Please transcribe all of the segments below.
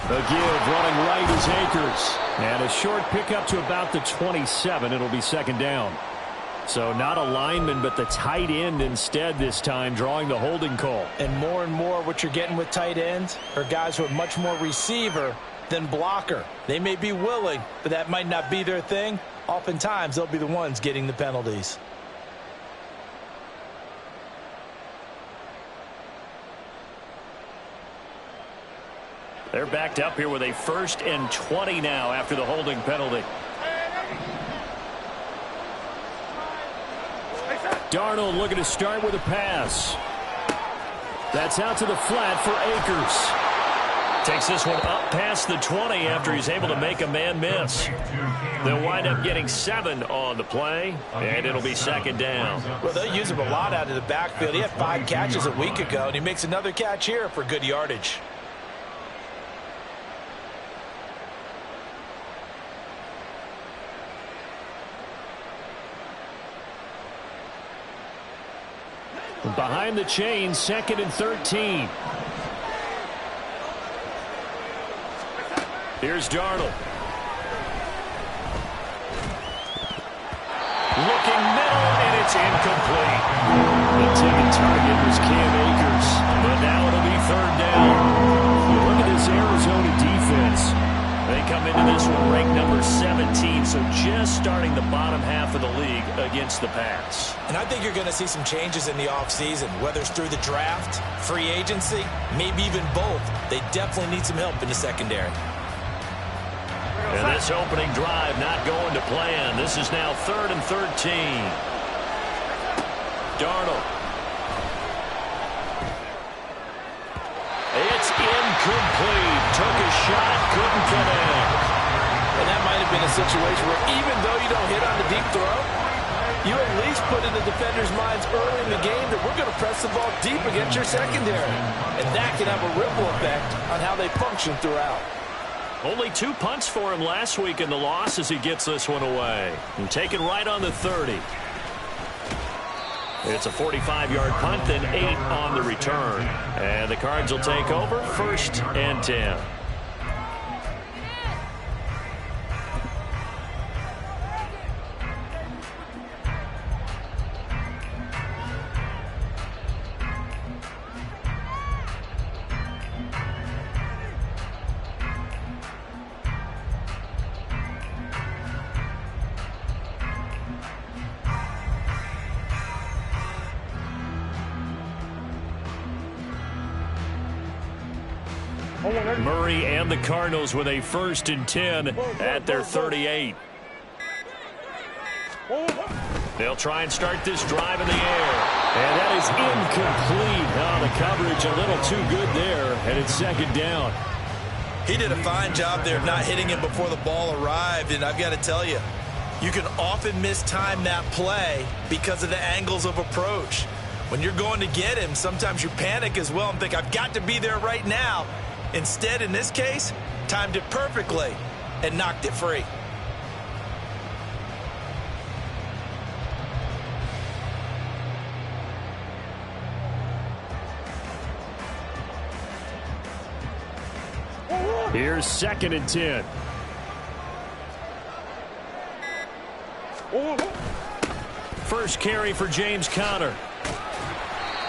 The give running right is Akers. And a short pickup to about the 27. It'll be second down. So not a lineman, but the tight end instead this time, drawing the holding call. And more what you're getting with tight ends are guys who are much more receiver than blocker. They may be willing, but that might not be their thing. Oftentimes, they'll be the ones getting the penalties. They're backed up here with a 1st and 20 now after the holding penalty. Darnold looking to start with a pass. That's out to the flat for Akers. Takes this one up past the 20 after he's able to make a man miss. They'll wind up getting 7 on the play, and it'll be second down. Well, they'll use him a lot out of the backfield. He had 5 catches a week ago, and he makes another catch here for good yardage. Behind the chain, 2nd and 13. Here's Darnold. Looking middle, and it's incomplete. The intended target was Cam Akers, but now it'll be 3rd down. You look at this Arizona defense. They come into this one ranked number 17, so just starting the bottom half of the league against the pass. And I think you're going to see some changes in the offseason, whether it's through the draft, free agency, maybe even both. They definitely need some help in the secondary. And this opening drive not going to plan. This is now 3rd and 13. Darnold. It's incomplete. Took a shot, couldn't connect. And that might have been a situation where even though you don't hit on the deep throw, you at least put in the defender's minds early in the game that we're going to press the ball deep against your secondary. And that can have a ripple effect on how they function throughout. Only 2 punts for him last week in the loss as he gets this one away. And taken right on the 30. It's a 45-yard punt, then 8 on the return. And the Cards will take over, 1st and 10. Murray and the Cardinals with a 1st and 10 at their 38. They'll try and start this drive in the air. And that is incomplete. Oh, the coverage a little too good there, and it's 2nd down. He did a fine job there of not hitting him before the ball arrived, and I've got to tell you, you can often mistime that play because of the angles of approach. When you're going to get him, sometimes you panic as well and think, I've got to be there right now. Instead, in this case, timed it perfectly and knocked it free. Here's 2nd and 10. First carry for James Conner.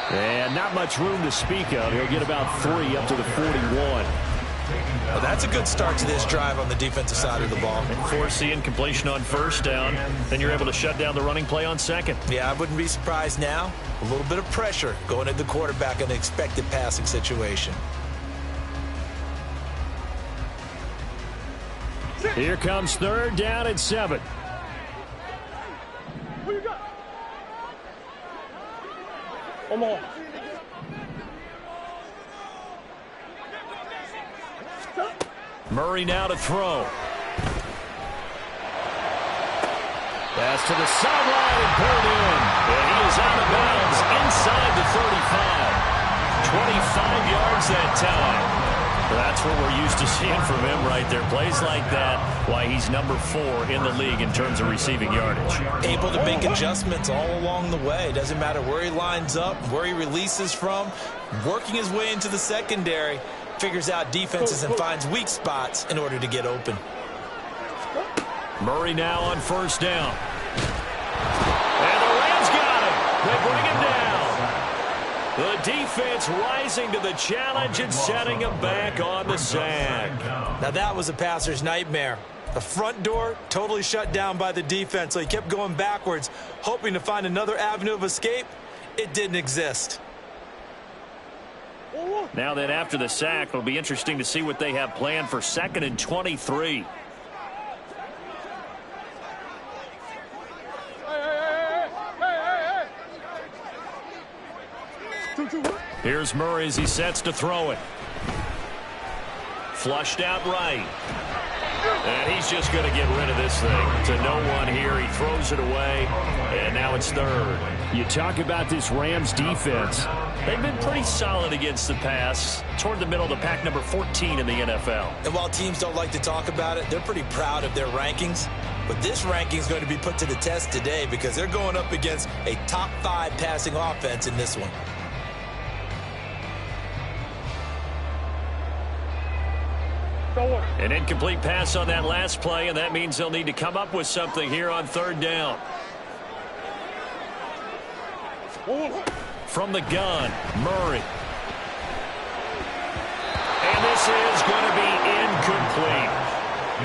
And not much room to speak of. He'll get about 3 up to the 41. Well, that's a good start to this drive on the defensive side of the ball. And force the incompletion on 1st down. Then you're able to shut down the running play on 2nd. Yeah, I wouldn't be surprised now. A little bit of pressure going at the quarterback in an expected passing situation. Here comes 3rd down and 7. Who you got? One more. Murray now to throw. Pass to the sideline and pulled in. And he is out of bounds inside the 35. 25 yards that time. That's what we're used to seeing from him right there. Plays like that, why he's number 4 in the league in terms of receiving yardage. Able to make adjustments all along the way. Doesn't matter where he lines up, where he releases from. Working his way into the secondary. Figures out defenses and finds weak spots in order to get open. Murray now on first down. And the Rams got him. They bring him down. The defense rising to the challenge and setting him back on the sack. Now that was a passer's nightmare. The front door totally shut down by the defense, so he kept going backwards, hoping to find another avenue of escape. It didn't exist. Now then, after the sack, it'll be interesting to see what they have planned for 2nd and 23. Here's Murray as he sets to throw it. Flushed out right. And he's just going to get rid of this thing. To no one here. He throws it away. And now it's 3rd. You talk about this Rams defense. They've been pretty solid against the pass. Toward the middle of the pack, number 14 in the NFL. And while teams don't like to talk about it, they're pretty proud of their rankings. But this ranking is going to be put to the test today because they're going up against a top 5 passing offense in this one. An incomplete pass on that last play, and that means they'll need to come up with something here on 3rd down. From the gun, Murray. And this is going to be incomplete.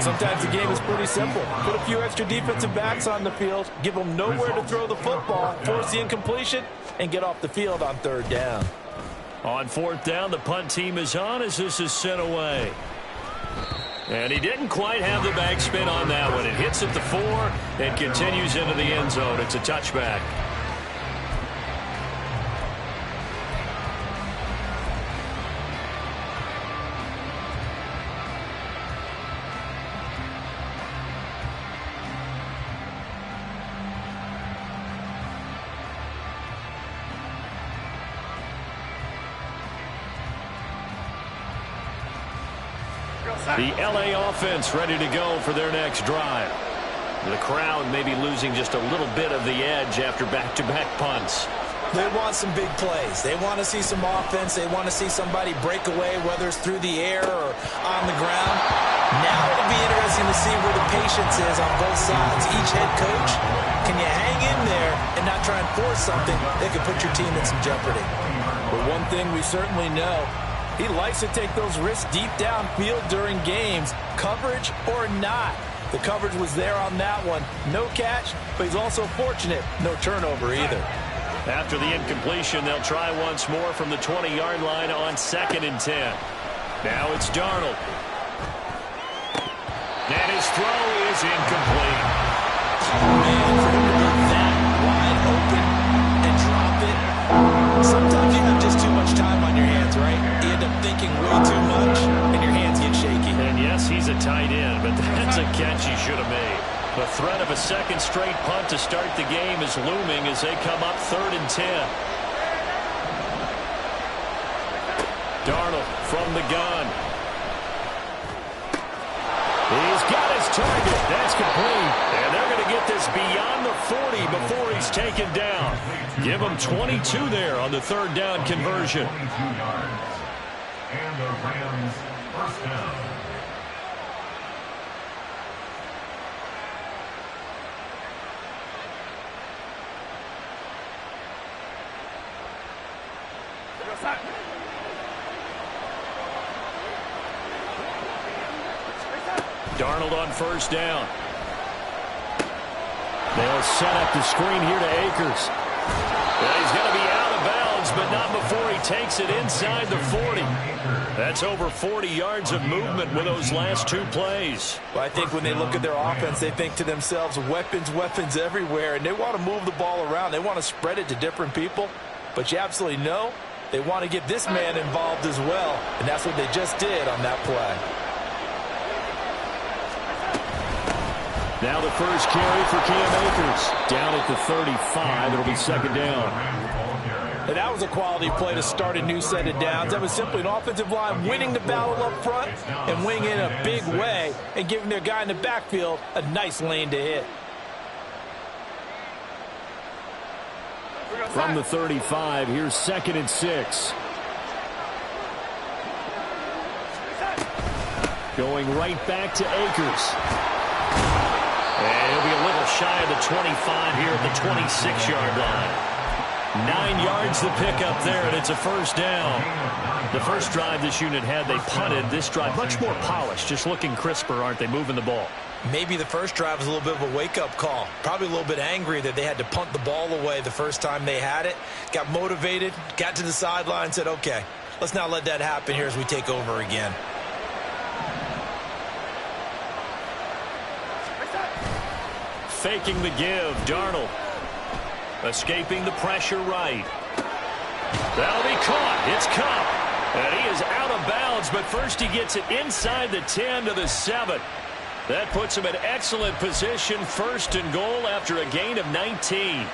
Sometimes the game is pretty simple. Put a few extra defensive backs on the field, give them nowhere to throw the football, force the incompletion, and get off the field on 3rd down. On 4th down, the punt team is on as this is sent away. And he didn't quite have the backspin on that one. It hits at the 4 and continues into the end zone. It's a touchback. The LA offense ready to go for their next drive. The crowd may be losing just a little bit of the edge after back-to-back punts. They want some big plays. They want to see some offense. They want to see somebody break away, whether it's through the air or on the ground. Now it'll be interesting to see where the patience is on both sides. Each head coach, can you hang in there and not try and force something that could put your team in some jeopardy? But one thing we certainly know, he likes to take those risks deep downfield during games, coverage or not. The coverage was there on that one. No catch, but he's also fortunate. No turnover either. After the incompletion, they'll try once more from the 20-yard line on 2nd and 10. Now it's Darnold. And his throw is incomplete. Man, for him to be that wide open and drop it. Sometimes you have just too much time on your hands, right? You end up thinking way too much, and your hands get shaky. And yes, he's a tight end, but that's a catch he should have made. The threat of a second straight punt to start the game is looming as they come up 3rd and 10. Darnold from the gun. He's got his target. That's complete. And they're going to get this beyond the 40 before he's taken down. Give him 22 there on the 3rd down conversion. And the Rams first down. Darnold on first down. They'll set up the screen here to Akers. Well, he's going to be out of bounds, but not before he takes it inside the 40. That's over 40 yards of movement with those last 2 plays. Well, I think when they look at their offense, they think to themselves, weapons, weapons everywhere, and they want to move the ball around. They want to spread it to different people, but you absolutely know they want to get this man involved as well, and that's what they just did on that play. Now the first carry for Cam Akers. Down at the 35, it'll be 2nd down. And that was a quality play to start a new set of downs. That was simply an offensive line winning the battle up front and winning in a big way and giving their guy in the backfield a nice lane to hit. From the 35, here's 2nd and 6. Going right back to Akers. And he'll be a little shy of the 25 here at the 26-yard line. 9 yards the pickup there, and it's a first down. The first drive this unit had, they punted. This drive, much more polished, just looking crisper, aren't they, moving the ball? Maybe the first drive was a little bit of a wake-up call. Probably a little bit angry that they had to punt the ball away the first time they had it. Got motivated, got to the sideline, said, okay, let's not let that happen here as we take over again. Faking the give, Darnold. Escaping the pressure right. That'll be caught. It's Cup. And he is out of bounds, but first he gets it inside the 10 to the 7. That puts him in excellent position, 1st and goal after a gain of 19.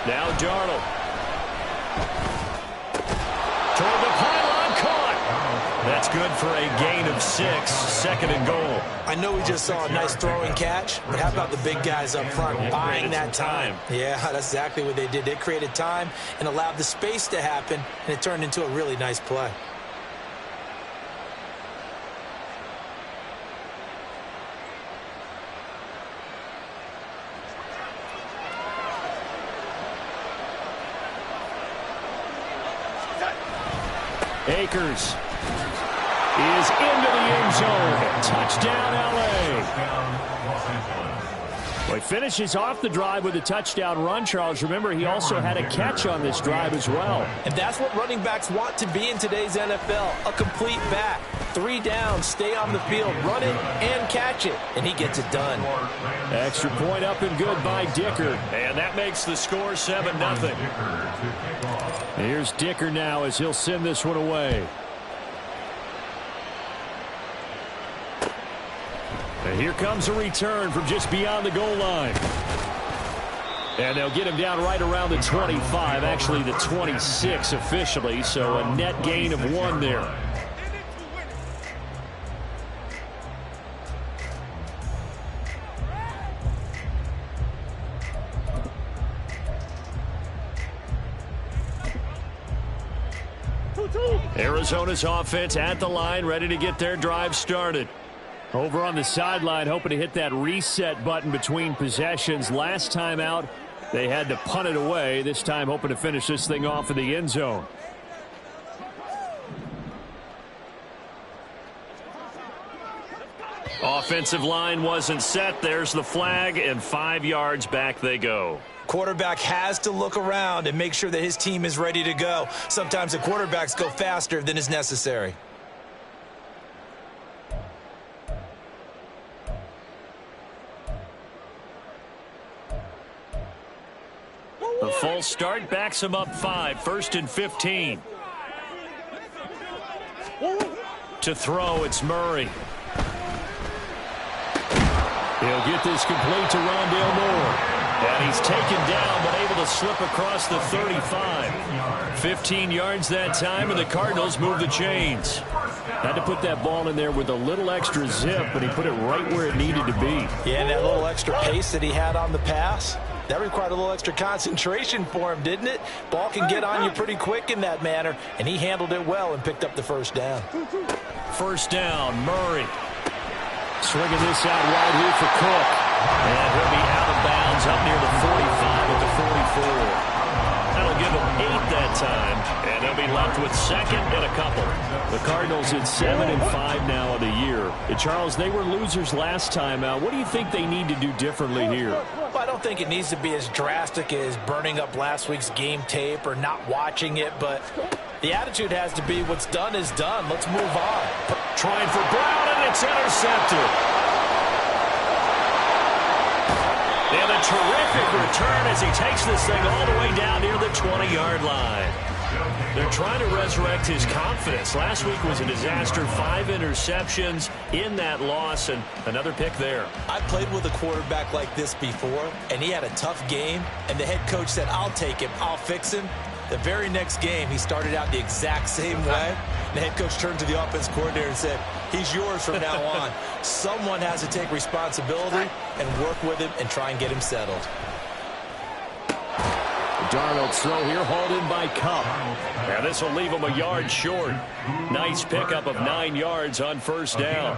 Now Darnold. Toward the pylon, caught. That's good for a gain of 6, 2nd and goal. I know we just saw a nice throwing catch, but how about the big guys up front buying that time? Yeah, that's exactly what they did. They created time and allowed the space to happen, and it turned into a really nice play. Akers is into the end zone. Touchdown, L.A. Well, he finishes off the drive with a touchdown run, Charles. Remember, he also had a catch on this drive as well. And that's what running backs want to be in today's NFL, a complete back. 3 downs, stay on the field, run it, and catch it. And he gets it done. Extra point up and good by Dicker. And that makes the score 7-0. Here's Dicker now as he'll send this one away. And here comes a return from just beyond the goal line. And they'll get him down right around the 25, actually the 26 officially, so a net gain of 1 there. Arizona's offense at the line, ready to get their drive started. Over on the sideline, hoping to hit that reset button between possessions. Last time out, they had to punt it away. This time, hoping to finish this thing off in the end zone. Offensive line wasn't set. There's the flag, and 5 yards back they go. Quarterback has to look around and make sure that his team is ready to go. Sometimes the quarterbacks go faster than is necessary. A false start backs him up 5, 1st and 15. To throw, it's Murray. He'll get this complete to Rondale Moore. And he's taken down, but able to slip across the 35. 15 yards that time, and the Cardinals move the chains. Had to put that ball in there with a little extra zip, but he put it right where it needed to be. Yeah, and that little extra pace that he had on the pass, that required a little extra concentration for him, didn't it? Ball can get on you pretty quick in that manner, and he handled it well and picked up the first down. First down, Murray. Swinging this out wide here for Cook. And he'll be out of bounds up near the 45 at the 44. That'll give him 8 that time. And they'll be left with 2nd and a couple. The Cardinals at 7-5 now of the year. And Charles, they were losers last time out. What do you think they need to do differently here? Well, I don't think it needs to be as drastic as burning up last week's game tape or not watching it, but the attitude has to be what's done is done. Let's move on. Trying for Brown, and it's intercepted. And a terrific return as he takes this thing all the way down near the 20-yard line. They're trying to resurrect his confidence. Last week was a disaster. 5 interceptions in that loss, and another pick there. I played with a quarterback like this before, and he had a tough game, and the head coach said, I'll take him, I'll fix him. The very next game, he started out the exact same way. The head coach turned to the offense coordinator and said, he's yours from now on. Someone has to take responsibility and work with him and try and get him settled. Darnold's throw here hauled in by Cup. And this will leave him a yard short. Nice pickup of 9 yards on first down.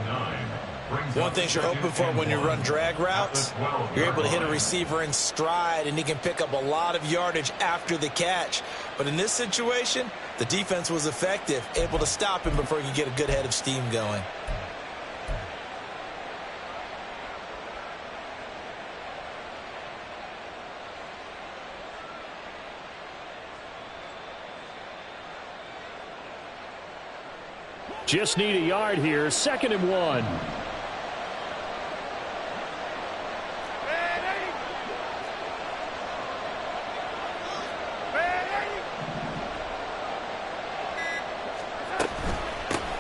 One thing you're hoping for when you run drag routes, you're able to hit a receiver in stride, and he can pick up a lot of yardage after the catch. But in this situation, the defense was effective, able to stop him before he could get a good head of steam going. Just need a yard here. 2nd and 1.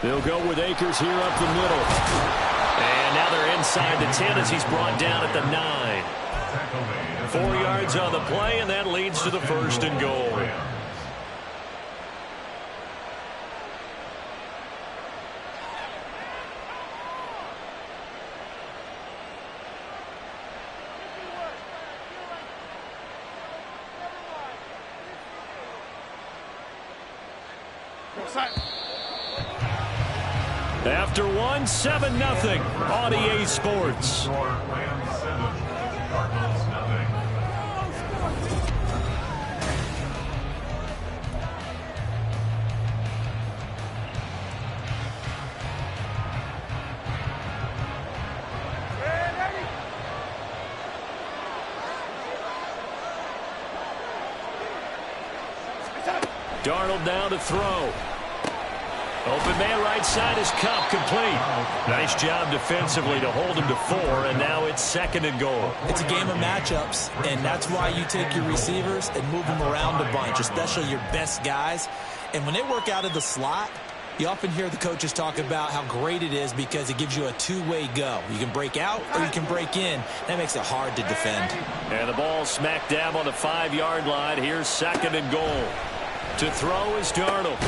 They'll go with Akers here up the middle. And now they're inside the 10 as he's brought down at the 9. 4 yards on the play, and that leads to the 1st and goal. After 1, 7-0 on EA Sports. Darnold now to throw. Open man right side is Cup, complete. Nice job defensively to hold him to 4, and now it's 2nd and goal. It's a game of matchups, and that's why you take your receivers and move them around a bunch, especially your best guys. And when they work out of the slot, you often hear the coaches talk about how great it is because it gives you a two-way go. You can break out or you can break in. That makes it hard to defend. And the ball smack dab on the 5-yard line. Here's 2nd and goal. To throw is Darnold.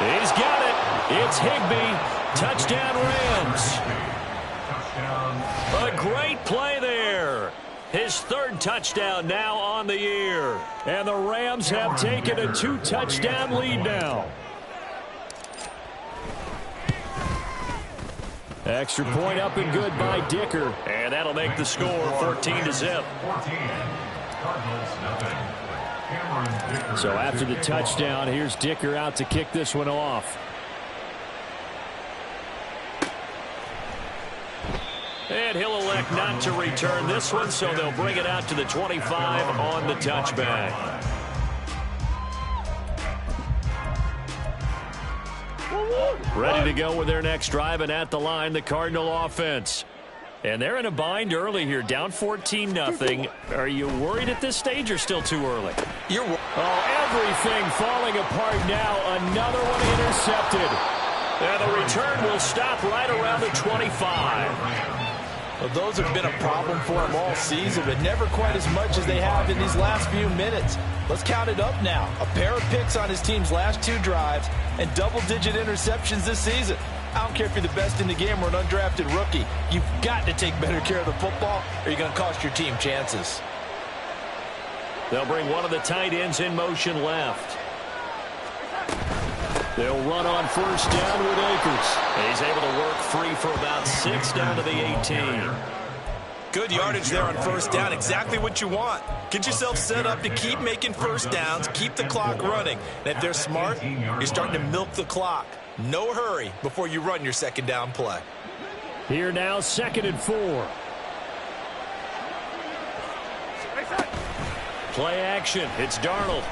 He's got it. It's Higbee. Touchdown Rams. A great play there. His 3rd touchdown now on the year. And the Rams have taken a 2-touchdown lead now. Extra point up and good by Dicker. And that'll make the score 14-0. So after the touchdown, here's Dicker out to kick this one off. And he'll elect not to return this one, so they'll bring it out to the 25 on the touchback. Ready to go with their next drive, and at the line, the Cardinal offense. And they're in a bind early here, down 14-0. Are you worried at this stage or still too early? Everything falling apart now. Another one intercepted. And the return will stop right around the 25. Well, those have been a problem for him all season, but never quite as much as they have in these last few minutes. Let's count it up now. A pair of picks on his team's last 2 drives and double-digit interceptions this season. I don't care if you're the best in the game or an undrafted rookie. You've got to take better care of the football or you're going to cost your team chances. They'll bring one of the tight ends in motion left. They'll run on first down with Akers. He's able to work free for about 6 down to the 18. Good yardage there on first down. Exactly what you want. Get yourself set up to keep making first downs, keep the clock running. And if they're smart, you're starting to milk the clock. No hurry before you run your second down play. Here now, 2nd and 4. Play action. It's Darnold.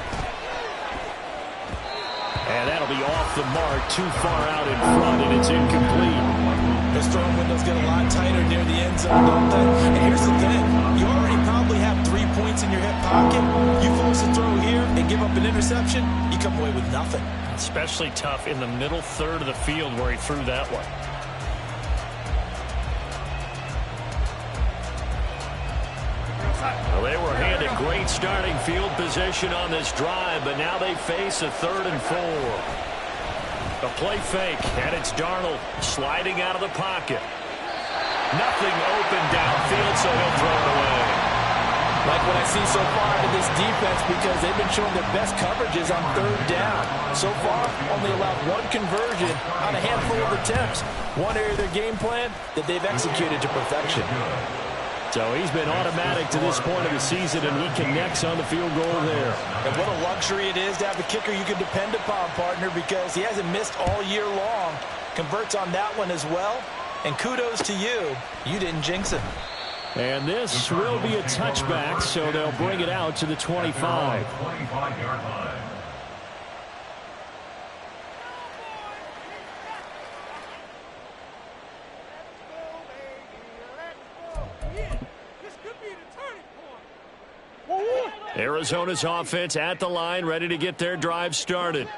And that'll be off the mark, too far out in front, and it's incomplete. Those throwing windows get a lot tighter near the end zone, don't they? And here's the thing. You already probably have 3 points in your hip pocket, you force a throw here and give up an interception, you come away with nothing. Especially tough in the middle third of the field where he threw that one. Well, they were handed great starting field position on this drive, but now they face a 3rd and 4. A play fake, and it's Darnold sliding out of the pocket. Nothing open downfield, so he'll throw it away. Like what I see so far in this defense, because they've been showing their best coverages on 3rd down. So far, only allowed 1 conversion on a handful of attempts. One area of their game plan that they've executed to perfection. So he's been automatic to this point of the season, and he connects on the field goal there. And what a luxury it is to have a kicker you can depend upon, partner, because he hasn't missed all year long. Converts on that one as well. And kudos to you. You didn't jinx him. And this will be a touchback, so they'll bring it out to the 25. 25-yard line. Arizona's offense at the line, ready to get their drive started.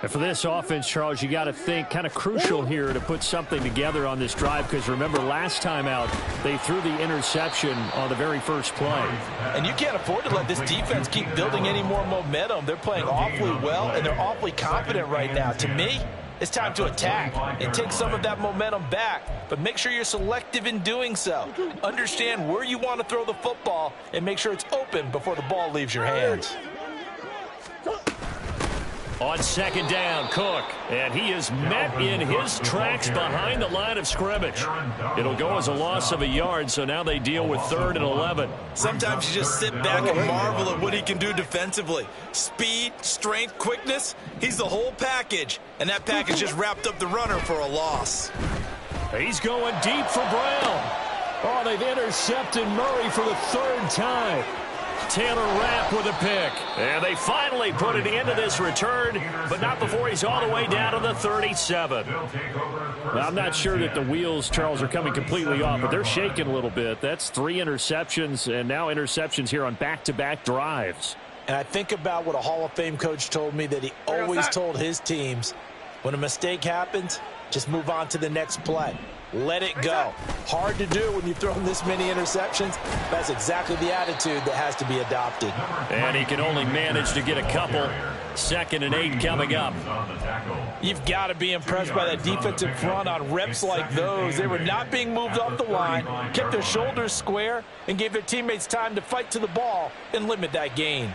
And for this offense, Charles, you got to think kind of crucial here to put something together on this drive, because remember last time out they threw the interception on the very first play. And you can't afford to let this defense keep building any more momentum. They're playing awfully well, and they're awfully confident right now. To me, it's time to attack and take some of that momentum back, but make sure you're selective in doing so. Understand where you want to throw the football and make sure it's open before the ball leaves your hands. On 2nd down, Cook, and he is met in his tracks behind the line of scrimmage. It'll go as a loss of a yard, so now they deal with 3rd and 11. Sometimes you just sit back and marvel at what he can do defensively. Speed, strength, quickness, he's the whole package, and that package just wrapped up the runner for a loss. He's going deep for Brown. Oh, they've intercepted Murray for the 3rd time. Taylor Rapp with a pick. And they finally put it into this return, but not before he's all the way down to the 37. Now, I'm not sure that the wheels, Charles, are coming completely off, but they're shaking a little bit. That's 3 interceptions, and now interceptions here on back-to-back drives. And I think about what a Hall of Fame coach told me that he always told his teams, when a mistake happens, just move on to the next play. Let it go. Hard to do when you've thrown this many interceptions. That's exactly the attitude that has to be adopted. And he can only manage to get a couple. 2nd and 8 coming up. You've got to be impressed by that defensive front on reps like those. They were not being moved off the line, kept their shoulders square, and gave their teammates time to fight to the ball and limit that gain.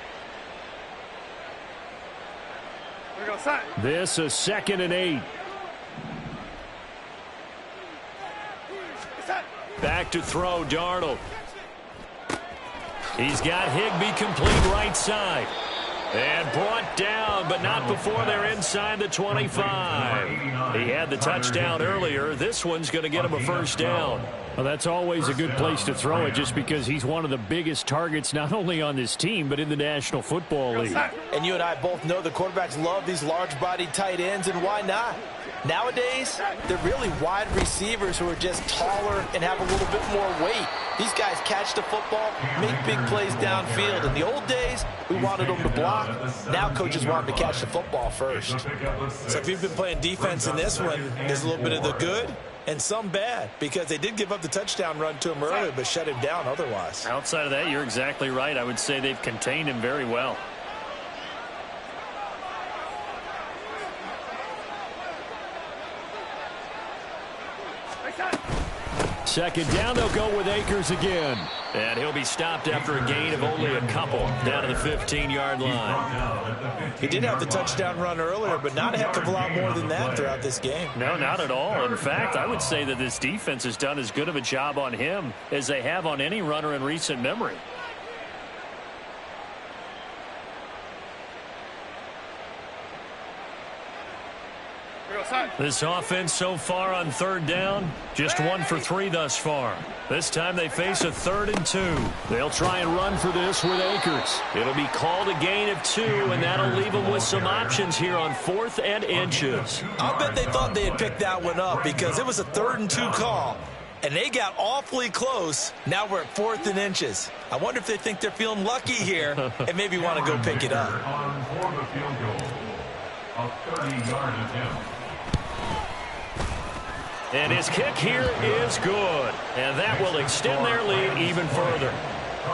This is 2nd and 8. Back to throw, Darnold. He's got Higbee complete right side. And brought down, but not before they're inside the 25. He had the touchdown earlier. This one's going to get him a 1st down. Well, that's always a good place to throw it, just because he's one of the biggest targets not only on this team but in the National Football League. And you and I both know the quarterbacks love these large-bodied tight ends, and why not? Nowadays, they're really wide receivers who are just taller and have a little bit more weight. These guys catch the football, make big plays downfield. In the old days, we wanted them to block. Now coaches want them to catch the football first. So if you've been playing defense in this one, there's a little bit of the good and some bad, because they did give up the touchdown run to him earlier but shut him down otherwise. Outside of that, you're exactly right. I would say they've contained him very well. Second down, they'll go with Akers again. And he'll be stopped after a gain of only a couple down to the 15-yard line. He did have the touchdown run earlier, but not a heck of a lot more than that throughout this game. No, not at all. In fact, I would say that this defense has done as good of a job on him as they have on any runner in recent memory. This offense so far on 3rd down, just 1 for 3 thus far. This time they face a 3rd and 2. They'll try and run for this with Akers. It'll be called a gain of 2, and that'll leave them with some options here on 4th and inches. I'll bet they thought they had picked that one up, because it was a 3rd and 2 call. And they got awfully close. Now we're at 4th and inches. I wonder if they think they're feeling lucky here and maybe want to go pick it up. On for the field goal. A 30-yard attempt. And his kick here is good. And that will extend their lead even further.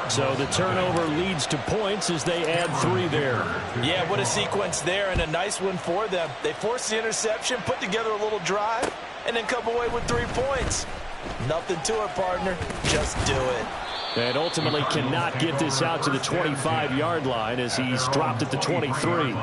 So the turnover leads to points as they add 3 there. Yeah, what a sequence there, and a nice one for them. They forced the interception, put together a little drive, and then come away with 3 points. Nothing to it, partner. Just do it. And ultimately cannot get this out to the 25-yard line as he's dropped at the 23.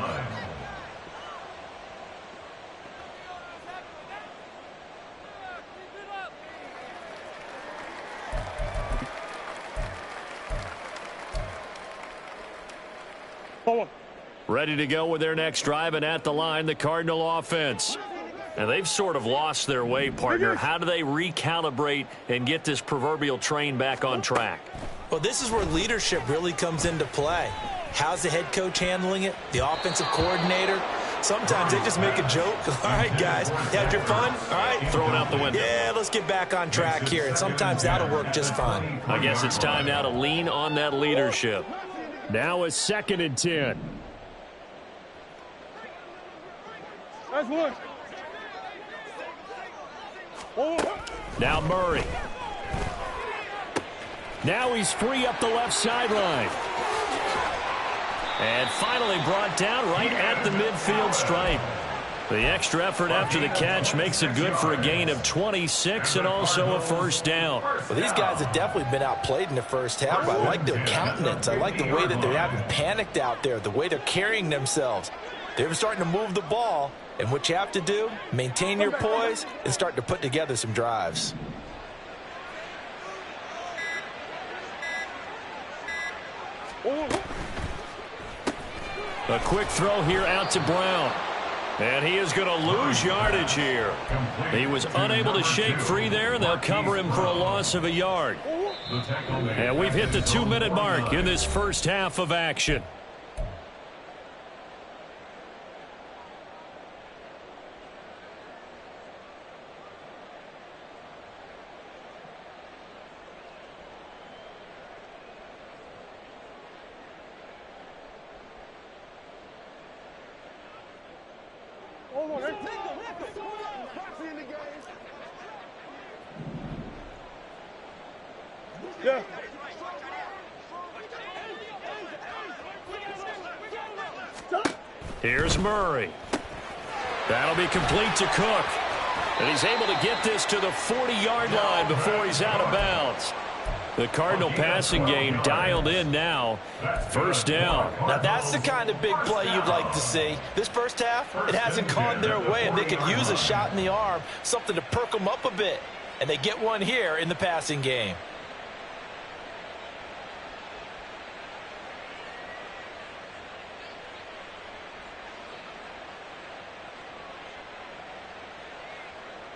Ready to go with their next drive, and at the line, the Cardinal offense. And they've sort of lost their way, partner. How do they recalibrate and get this proverbial train back on track? Well, this is where leadership really comes into play. How's the head coach handling it? The offensive coordinator? Sometimes they just make a joke. All right, guys, you had your fun? All right. Throw it out the window. Yeah, let's get back on track here. And sometimes that'll work just fine. I guess it's time now to lean on that leadership. Now a 2nd and 10. That's one. Now Murray. Now he's free up the left sideline. And finally brought down right at the midfield stripe. The extra effort after the catch makes it good for a gain of 26 and also a first down. Well, these guys have definitely been outplayed in the first half. But I like their countenance. I like the way that they're having panicked out there, the way they're carrying themselves. They're starting to move the ball. And what you have to do, maintain your poise and start to put together some drives. A quick throw here out to Brown. And he is going to lose yardage here. He was unable to shake free there, and they'll cover him for a loss of a yard. And we've hit the 2-minute mark in this first half of action. Yeah. Here's Murray. That'll be complete to Cook. And he's able to get this to the 40-yard line before he's out of bounds. The Cardinal passing game dialed in now. First down. Now that's the kind of big play you'd like to see. This first half, it hasn't gone their way, and they could use a shot in the arm, something to perk them up a bit. And they get one here in the passing game.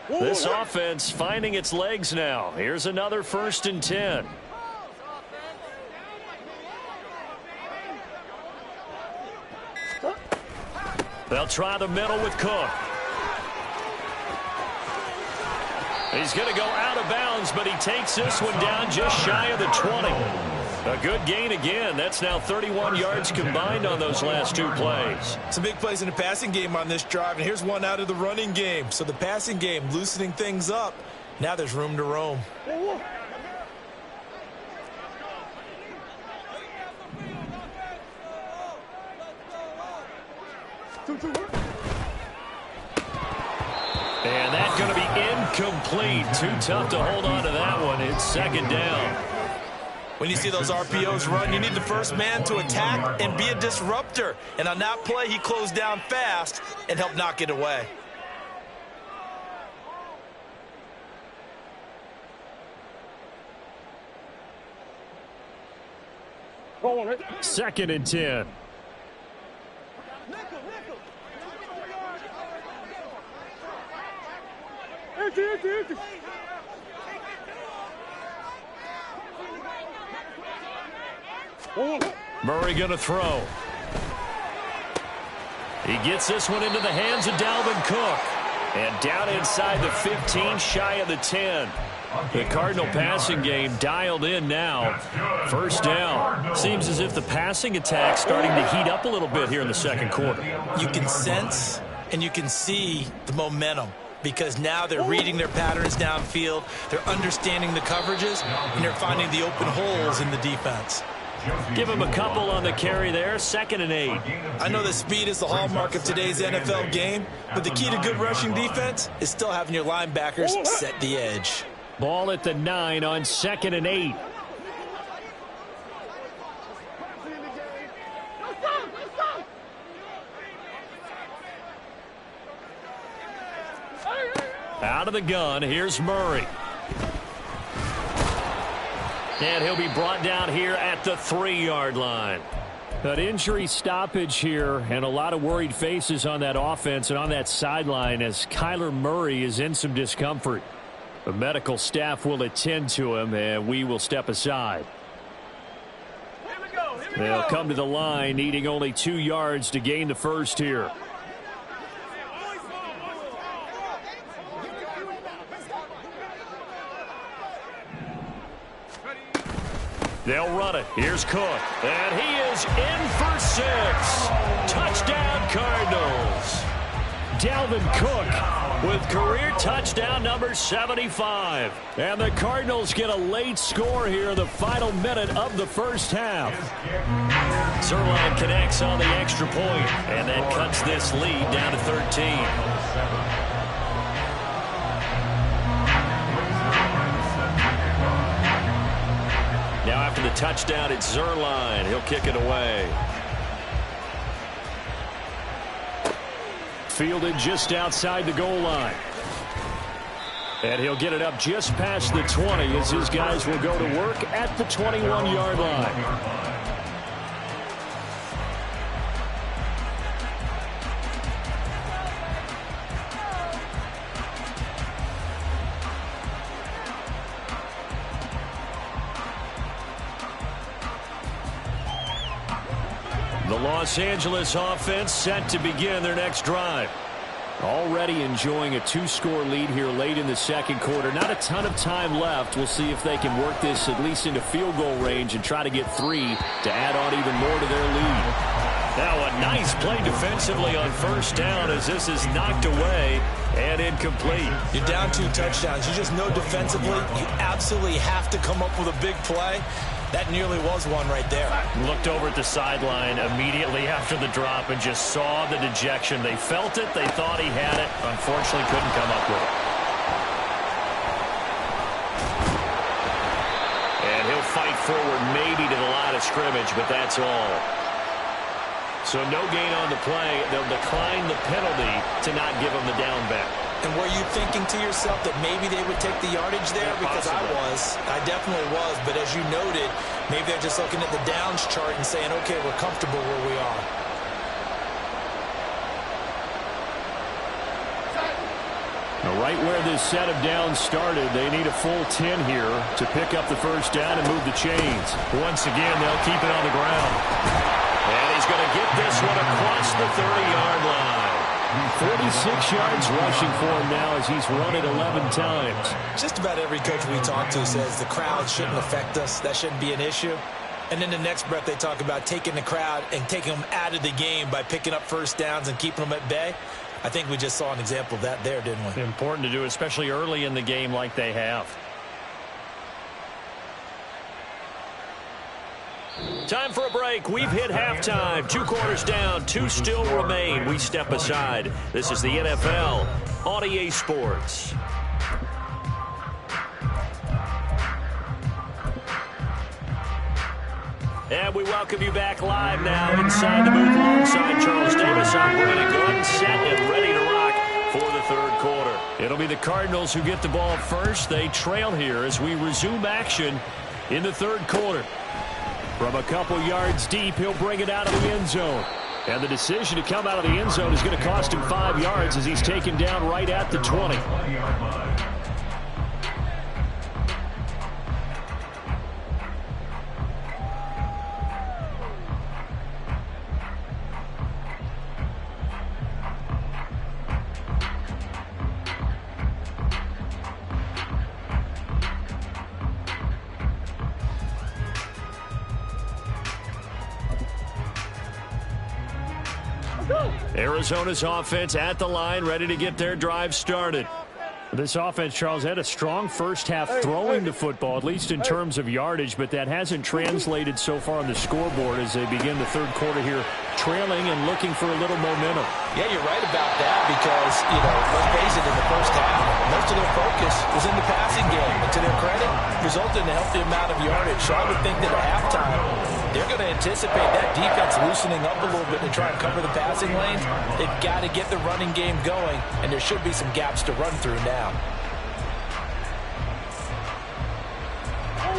This offense finding its legs now. Here's another 1st and 10. They'll try the middle with Cook. He's going to go out of bounds, but he takes this one down just shy of the 20. A good gain again. That's now 31 yards combined on those last 2 plays. Some big plays in the passing game on this drive, and here's one out of the running game. So the passing game loosening things up. Now there's room to roam. And that's going to be incomplete. Too tough to hold on to that one. It's 2nd down. When you see those RPOs run, you need the first man to attack and be a disruptor. And on that play, he closed down fast and helped knock it away. Second and 10. Murray going to throw. He gets this one into the hands of Dalvin Cook. And down inside the 15, shy of the 10. The Cardinal passing game dialed in now. First down. Seems as if the passing attack's starting to heat up a little bit here in the second quarter. You can sense and you can see the momentum because now they're reading their patterns downfield, they're understanding the coverages, and they're finding the open holes in the defense. Give him a couple on the carry there, 2nd and 8. I know that speed is the hallmark of today's NFL game, but the key to good rushing defense is still having your linebackers set the edge. Ball at the 9 on 2nd and 8. Out of the gun, here's Murray. And he'll be brought down here at the 3-yard line. An injury stoppage here and a lot of worried faces on that offense and on that sideline as Kyler Murray is in some discomfort. The medical staff will attend to him and we will step aside. They'll come to the line needing only 2 yards to gain the first here. They'll run it. Here's Cook. And he is in for 6. Touchdown, Cardinals. Dalvin Cook with career touchdown number 75. And the Cardinals get a late score here in the final minute of the first half. Zerline connects on the extra point, and that cuts this lead down to 13. Now after the touchdown, it's Zerline. He'll kick it away. Fielded just outside the goal line. And he'll get it up just past the 20 as his guys will go to work at the 21-yard line. The Los Angeles offense set to begin their next drive. Already enjoying a 2-score lead here late in the second quarter. Not a ton of time left. We'll see if they can work this at least into field goal range and try to get 3 to add on even more to their lead. Now a nice play defensively on first down as this is knocked away and incomplete. You're down 2 touchdowns. You just know defensively you absolutely have to come up with a big play. That nearly was one right there. Looked over at the sideline immediately after the drop and just saw the dejection. They felt it. They thought he had it. Unfortunately, couldn't come up with it. And he'll fight forward maybe to the line of scrimmage, but that's all. So no gain on the play. They'll decline the penalty to not give him the down back. And were you thinking to yourself that maybe they would take the yardage there? Because I definitely was. But as you noted, maybe they're just looking at the downs chart and saying, okay, we're comfortable where we are. Now, right where this set of downs started, they need a full 10 here to pick up the first down and move the chains. Once again, they'll keep it on the ground. And he's going to get this one across the 30-yard line. 46 yards rushing for him now as he's run it 11 times. Just about every coach we talk to says the crowd shouldn't affect us. That shouldn't be an issue. And then the next breath they talk about taking the crowd and taking them out of the game by picking up first downs and keeping them at bay. I think we just saw an example of that there, didn't we? Important to do, especially early in the game like they have. Time for a break. We've hit halftime. 2 quarters down. 2 still remain. We step aside. This is the NFL on EA Sports. And we welcome you back live now inside the booth alongside Charles Davis. I'm Brandon Gordon, set and ready to rock for the third quarter. It'll be the Cardinals who get the ball first. They trail here as we resume action in the third quarter. From a couple yards deep, he'll bring it out of the end zone. And the decision to come out of the end zone is going to cost him 5 yards as he's taken down right at the 20. Arizona's offense at the line, ready to get their drive started. This offense, Charles, had a strong first half throwing the football, at least in terms of yardage, but that hasn't translated so far on the scoreboard as they begin the third quarter here, trailing and looking for a little momentum. Yeah, you're right about that because, let's face it, in the first half, most of their focus was in the passing game. And to their credit, resulted in a healthy amount of yardage. So I would think that at halftime, they're going to anticipate that defense loosening up a little bit to try and cover the passing lanes. They've got to get the running game going, and there should be some gaps to run through now.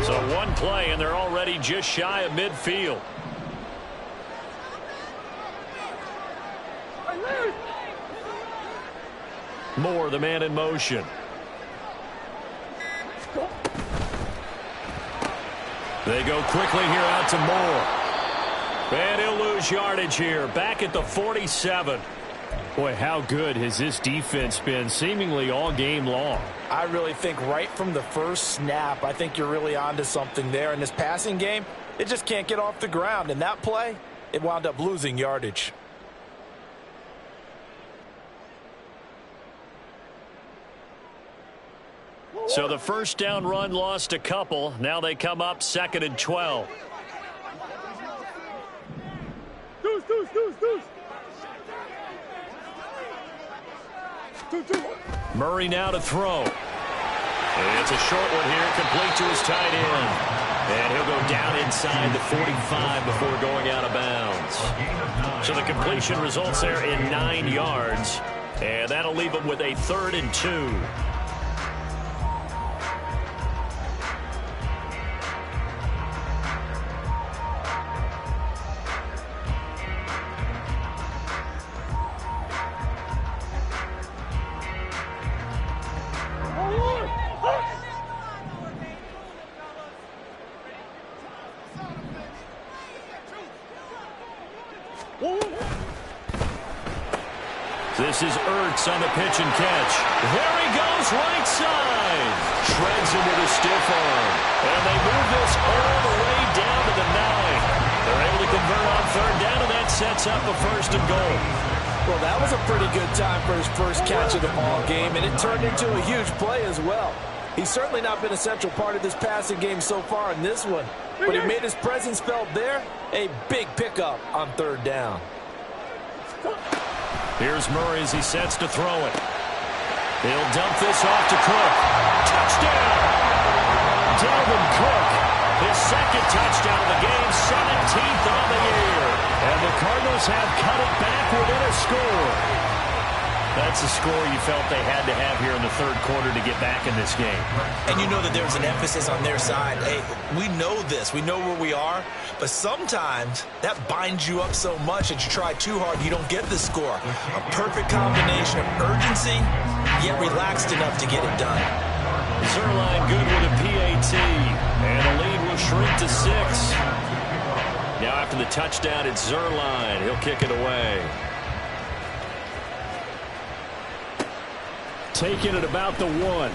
So one play, and they're already just shy of midfield. Moore, the man in motion. They go quickly here out to Moore. And he'll lose yardage here. Back at the 47. Boy, how good has this defense been seemingly all game long? I really think right from the first snap, I think you're really onto something there. In this passing game, it just can't get off the ground. And that play, it wound up losing yardage. So the first down run lost a couple. Now they come up 2nd and 12. Murray now to throw. And it's a short one here, complete to his tight end. And he'll go down inside the 45 before going out of bounds. So the completion results there in 9 yards. And that'll leave him with a 3rd and 2. This is Ertz on the pitch and catch. There he goes, right side. Shreds him with a stiff arm. And they move this all the way down to the 9. They're able to convert on 3rd down, and that sets up a 1st and goal. Well, that was a pretty good time for his first catch of the ball game, and it turned into a huge play as well. He's certainly not been a central part of this passing game so far in this one, but he made his presence felt there. A big pickup on 3rd down. Here's Murray as he sets to throw it. He'll dump this off to Cook. Touchdown! Dalvin Cook, his 2nd touchdown of the game, 17th on the year. And the Cardinals have cut it back within a score. That's the score you felt they had to have here in the 3rd quarter to get back in this game. And you know that there's an emphasis on their side. Hey, we know this. We know where we are. But sometimes that binds you up so much that you try too hard, you don't get the score. A perfect combination of urgency, yet relaxed enough to get it done. Zerline good with a PAT. And the lead will shrink to 6. Now after the touchdown, it's Zerline. He'll kick it away. Taking it about the 1. Now a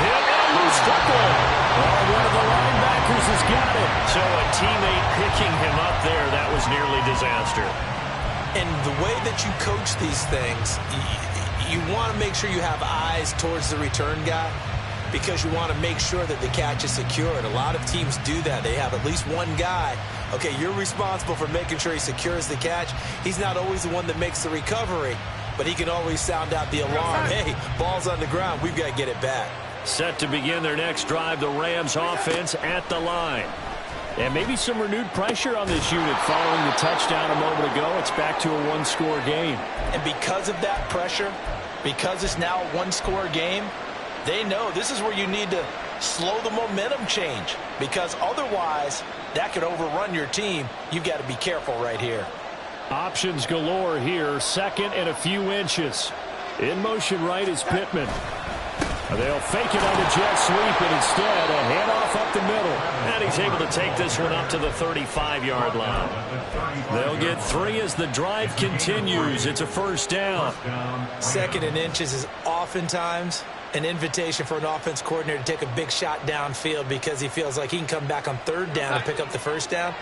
hit and a loose football. Oh, one of the linebackers has got it. So a teammate picking him up there, that was nearly disaster. And the way that you coach these things, you want to make sure you have eyes towards the return guy because you want to make sure that the catch is secured. A lot of teams do that. They have at least one guy. Okay, you're responsible for making sure he secures the catch. He's not always the one that makes the recovery, but he can always sound out the alarm. Hey, ball's on the ground. We've got to get it back. Set to begin their next drive, the Rams offense at the line. And maybe some renewed pressure on this unit following the touchdown a moment ago. It's back to a one-score game. And because of that pressure, because it's now a one-score game, they know this is where you need to slow the momentum change because otherwise that could overrun your team. You've got to be careful right here. Options galore here, 2nd and a few inches. In motion right is Pittman. They'll fake it on the jet sweep, and instead a handoff up the middle. And he's able to take this one up to the 35-yard line. They'll get 3 as the drive continues. It's a 1st down. 2nd and inches is oftentimes an invitation for an offense coordinator to take a big shot downfield because he feels like he can come back on 3rd down and pick up the 1st down.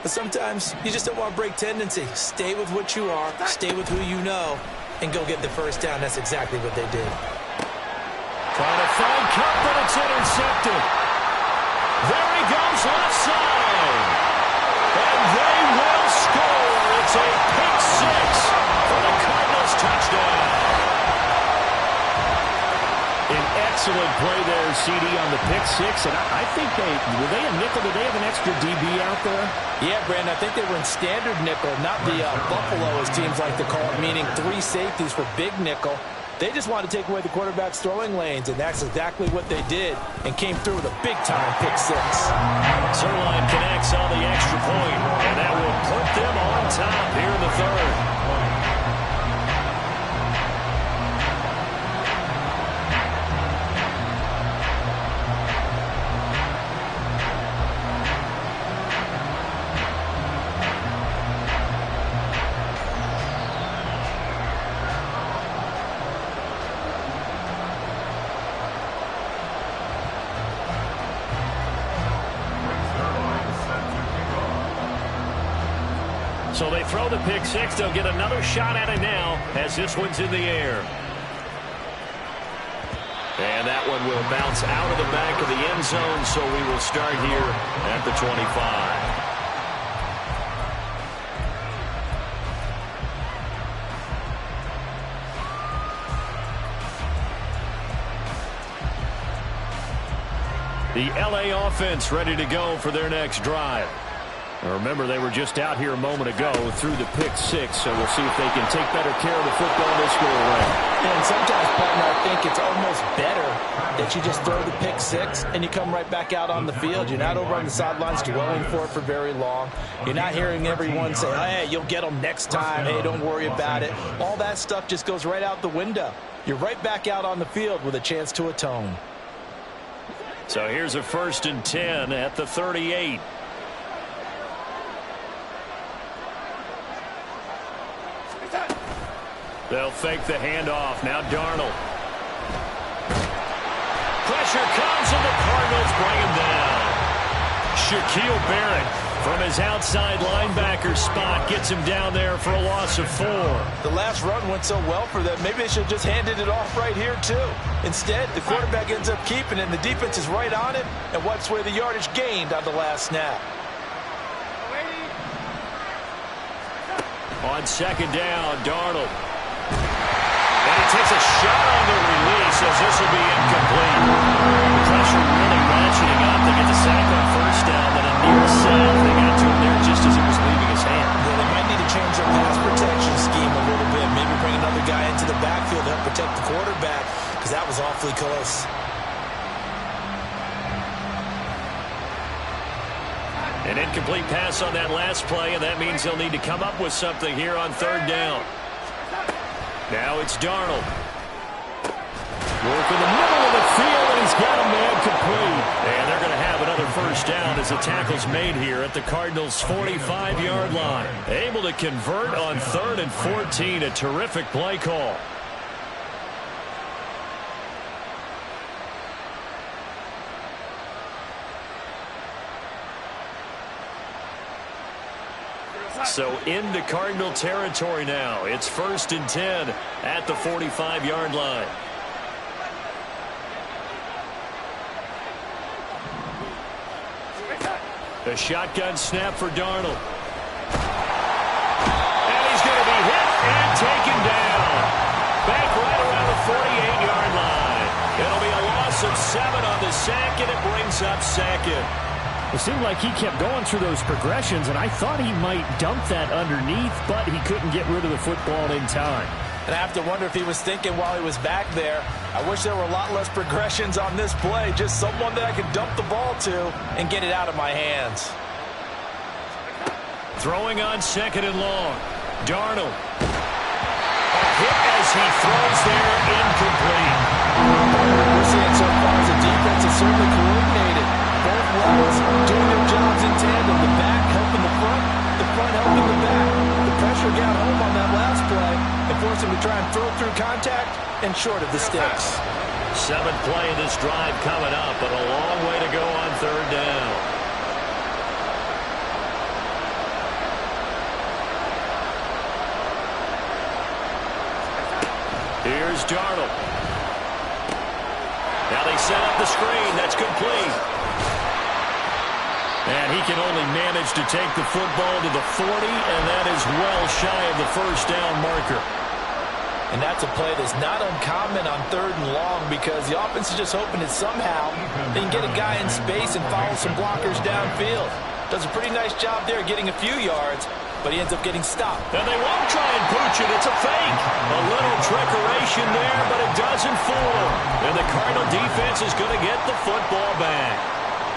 But sometimes you just don't want to break tendency. Stay with what you are, stay with who you know, and go get the first down. That's exactly what they did. Trying to find Cup, but it's intercepted. There he goes, left side. And they will score. It's a pick six for the Cardinals touchdown. An excellent play there, CD, on the pick six. And I think were they a nickel? Did they have an extra DB out there? Yeah, Brandon, I think they were in standard nickel, not the Buffalo, as teams like to call it, meaning 3 safeties for big nickel. They just wanted to take away the quarterback's throwing lanes, and that's exactly what they did, and came through with a big-time pick six. Zerline connects on the extra point, and that will put them on top here in the third. So they throw the pick six. They'll get another shot at it now as this one's in the air. And that one will bounce out of the back of the end zone, so we will start here at the 25. The LA offense ready to go for their next drive. Remember, they were just out here a moment ago through the pick six, so we'll see if they can take better care of the football this go around. And sometimes, partner, I think it's almost better that you just throw the pick six and you come right back out on the field. You're not over on the sidelines dwelling for it for very long. You're not hearing everyone say, hey, you'll get them next time. Hey, don't worry about it. All that stuff just goes right out the window. You're right back out on the field with a chance to atone. So here's a 1st and 10 at the 38. They'll fake the handoff. Now Darnold. Pressure comes and the Cardinals bring him down. Shaquille Barrett from his outside linebacker spot gets him down there for a loss of 4. The last run went so well for them. Maybe they should have just handed it off right here, too. Instead, the quarterback ends up keeping it, and the defense is right on it and wipes away the yardage gained on the last snap. On 2nd down, Darnold. And he takes a shot on the release as this will be incomplete. The pressure really ratcheting up. They get the sack on 1st down, then a near sack. They got to him there just as it was leaving his hand. Yeah, they might need to change their pass protection scheme a little bit. Maybe bring another guy into the backfield to help protect the quarterback, because that was awfully close. An incomplete pass on that last play, and that means they'll need to come up with something here on 3rd down. Now it's Darnold. Work in the middle of the field, and he's got a man complete. And they're going to have another 1st down as the tackle's made here at the Cardinals' 45-yard line. Able to convert on 3rd and 14. A terrific play call. So into Cardinal territory now. It's 1st and 10 at the 45-yard line. A shotgun snap for Darnold. And he's going to be hit and taken down. Back right around the 48-yard line. It'll be a loss of 7 on the sack, and it brings up 2nd. It seemed like he kept going through those progressions, and I thought he might dump that underneath, but he couldn't get rid of the football in time. And I have to wonder if he was thinking while he was back there, I wish there were a lot less progressions on this play, just someone that I could dump the ball to and get it out of my hands. Throwing on 2nd and long. Darnold. A hit as he throws there, incomplete. We're seeing so far as the defense is certainly coordinated. Both levels doing their jobs in tandem. The back helping the front helping the back. The pressure got home on that last play and forced him to try and throw through contact and short of the sticks. 7th play of this drive coming up, but a long way to go on 3rd down. Here's Darnold. Now they set up the screen. That's complete. And he can only manage to take the football to the 40, and that is well shy of the first down marker. And that's a play that's not uncommon on 3rd and long because the offense is just hoping that somehow they can get a guy in space and follow some blockers downfield. Does a pretty nice job there getting a few yards, but he ends up getting stopped. And they won't try and pooch it. It's a fake. A little trickeration there, but it doesn't fool them. And the Cardinal defense is going to get the football back.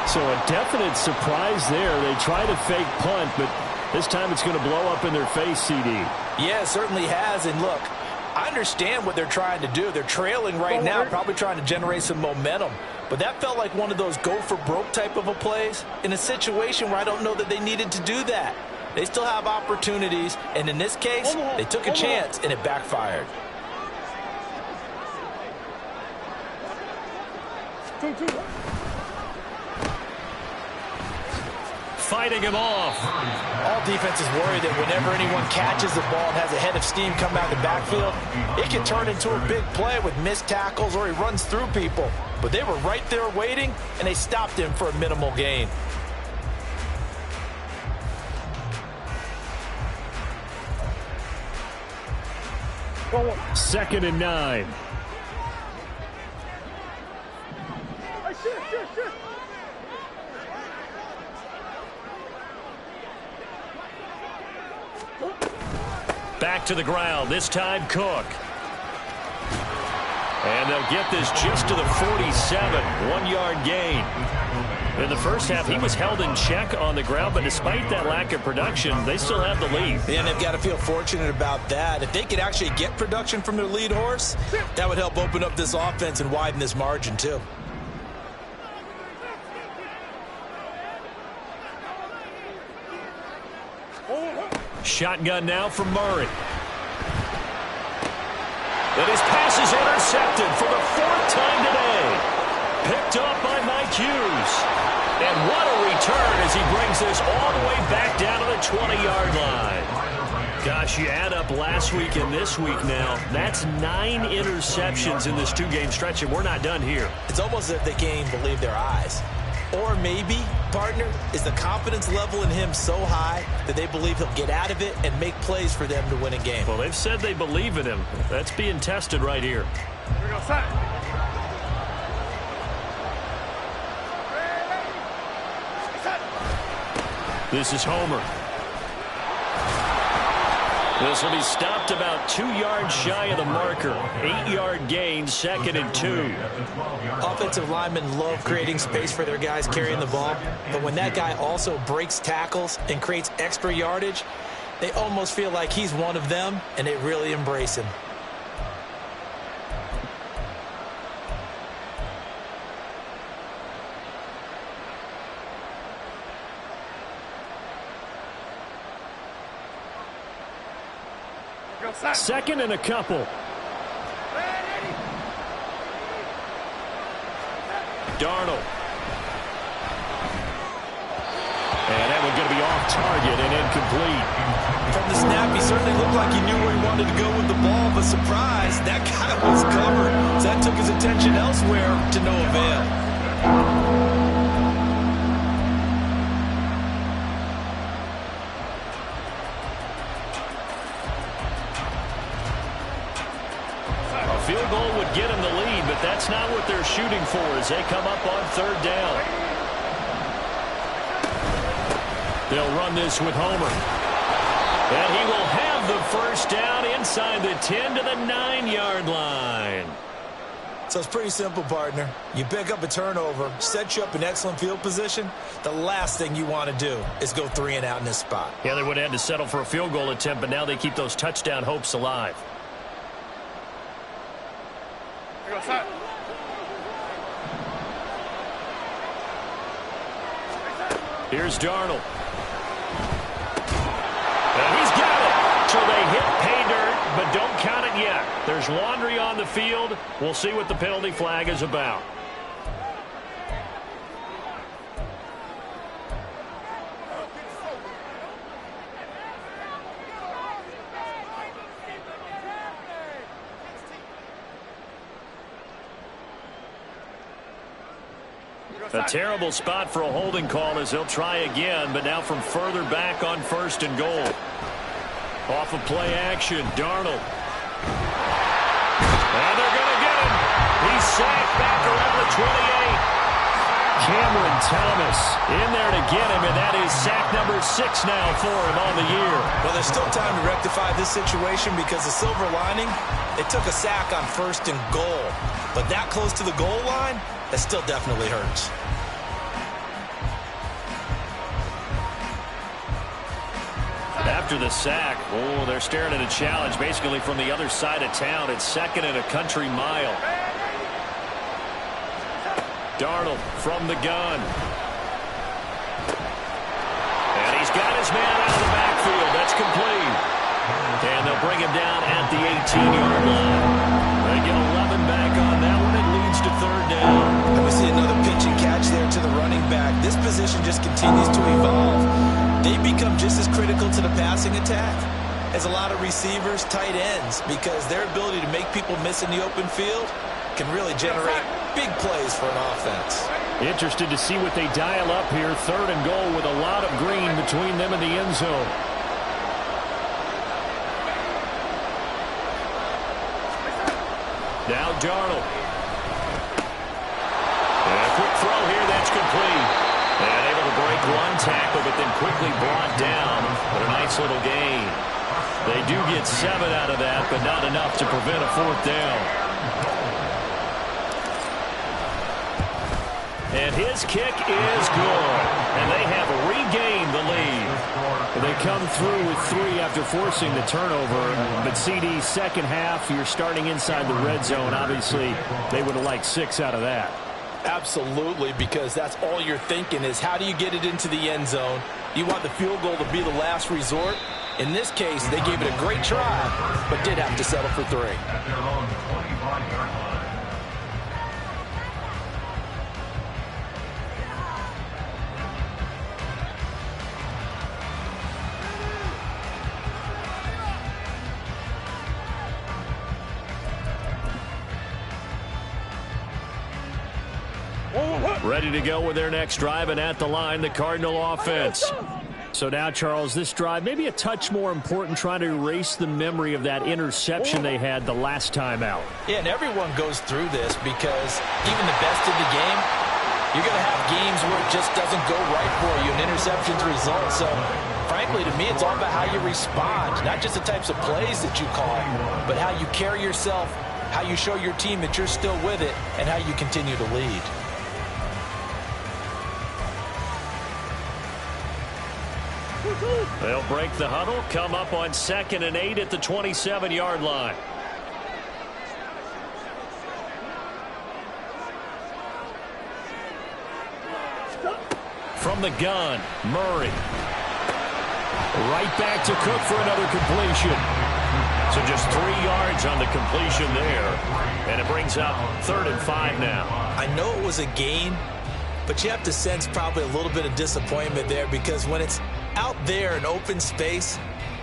So a definite surprise there. They try to fake punt, but this time it's going to blow up in their face, CD. Yeah, it certainly has. And look, I understand what they're trying to do. They're trailing right now, probably trying to generate some momentum. But that felt like one of those go-for-broke type of a plays in a situation where I don't know that they needed to do that. They still have opportunities, and in this case, they took a chance, and it backfired. Fighting him off. All defenses worry that whenever anyone catches the ball and has a head of steam come out of the backfield, it can turn into a big play with missed tackles or he runs through people. But they were right there waiting, and they stopped him for a minimal gain. Second and 9. Back to the ground, this time Cook. And they'll get this just to the 47, 1-yard gain. In the first half, he was held in check on the ground, but despite that lack of production, they still have the lead. And they've got to feel fortunate about that. If they could actually get production from their lead horse, that would help open up this offense and widen this margin too. Shotgun now from Murray. And his pass is intercepted for the 4th time today. Picked up by Mike Hughes. And what a return as he brings this all the way back down to the 20-yard line. Gosh, you add up last week and this week now. That's 9 interceptions in this 2-game stretch, and we're not done here. It's almost as if they can't even believe their eyes. Or maybe, partner, is the confidence level in him so high that they believe he'll get out of it and make plays for them to win a game. Well, they've said they believe in him. That's being tested right here. Here we go, set. This is Homer. This will be stopped about 2 yards shy of the marker. 8-yard gain, 2nd and 2. Offensive linemen love creating space for their guys carrying the ball, but when that guy also breaks tackles and creates extra yardage, they almost feel like he's one of them, and they really embrace him. Second and a couple. Darnold. And that one's going to be off target and incomplete. From the snap, he certainly looked like he knew where he wanted to go with the ball, but surprise, that guy was covered. So that took his attention elsewhere to no avail. Field goal would get them the lead, but that's not what they're shooting for as they come up on 3rd down. They'll run this with Homer. And he will have the first down inside the 10 to the 9-yard line. So it's pretty simple, partner. You pick up a turnover, set you up in excellent field position. The last thing you want to do is go 3 and out in this spot. Yeah, they would have had to settle for a field goal attempt, but now they keep those touchdown hopes alive. Here's Darnold. And he's got it. So they hit pay dirt, but don't count it yet. There's laundry on the field. We'll see what the penalty flag is about. A terrible spot for a holding call as they'll try again, but now from further back on 1st and goal. Off of play action, Darnold. And they're going to get him. He's sacked back around the 28. Cameron Thomas in there to get him, and that is sack number 6 now for him on the year. Well, there's still time to rectify this situation because the silver lining, they took a sack on 1st and goal. But that close to the goal line, that still definitely hurts. After the sack, oh, they're staring at a challenge basically from the other side of town. It's 2nd and a country mile. Darnold from the gun. And he's got his man out of the backfield. That's complete. And they'll bring him down at the 18-yard line. They get 11 back on that one. It leads to 3rd down. And we see another pitch and catch there to the running back. This position just continues to evolve. They become just as critical to the passing attack as a lot of receivers, tight ends, because their ability to make people miss in the open field can really generate big plays for an offense. Interested to see what they dial up here. 3rd and goal with a lot of green between them and the end zone. Now Darnold. And a quick throw here, that's complete. And able to break one tackle, but then quickly brought down. But a nice little gain. They do get 7 out of that, but not enough to prevent a 4th down. And his kick is good. And they have regained the lead. They come through with 3 after forcing the turnover. But CD, second half, you're starting inside the red zone. Obviously, they would have liked 6 out of that. Absolutely, because that's all you're thinking is how do you get it into the end zone? You want the field goal to be the last resort. In this case, they gave it a great try, but did have to settle for 3. At their own 25-yard line. Ready to go with their next drive, and at the line, the Cardinal offense. So now, Charles, this drive maybe a touch more important, trying to erase the memory of that interception they had the last time out. Yeah, and everyone goes through this because even the best in the game, you're going to have games where it just doesn't go right for you, and interceptions result. So, frankly, to me, it's all about how you respond, not just the types of plays that you call, but how you carry yourself, how you show your team that you're still with it, and how you continue to lead. They'll break the huddle, come up on 2nd and 8 at the 27-yard line. From the gun, Murray. Right back to Cook for another completion. So just 3 yards on the completion there. And it brings up 3rd and 5 now. I know it was a gain, but you have to sense probably a little bit of disappointment there because when it's out there in open space,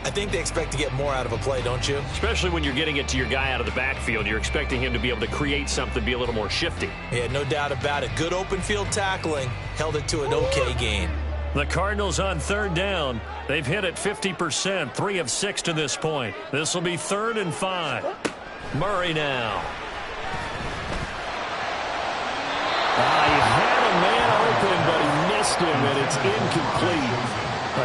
I think they expect to get more out of a play, don't you? Especially when you're getting it to your guy out of the backfield. You're expecting him to be able to create something, be a little more shifty. Yeah, no doubt about it. Good open field tackling held it to an okay gain. The Cardinals on 3rd down. They've hit it 50%, 3 of 6 to this point. This will be 3rd and 5. Murray now. He had a man open, but he missed him, and it's incomplete.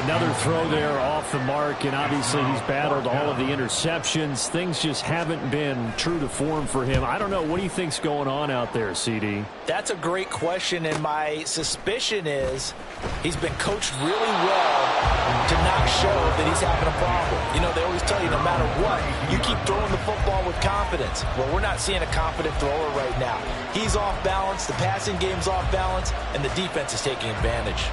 Another throw there off the mark, and obviously he's battled all of the interceptions. Things just haven't been true to form for him. I don't know. What do you think's going on out there, CD? That's a great question, and my suspicion is he's been coached really well to not show that he's having a problem. You know, they always tell you no matter what, you keep throwing the football with confidence. Well, we're not seeing a confident thrower right now. He's off balance, the passing game's off balance, and the defense is taking advantage.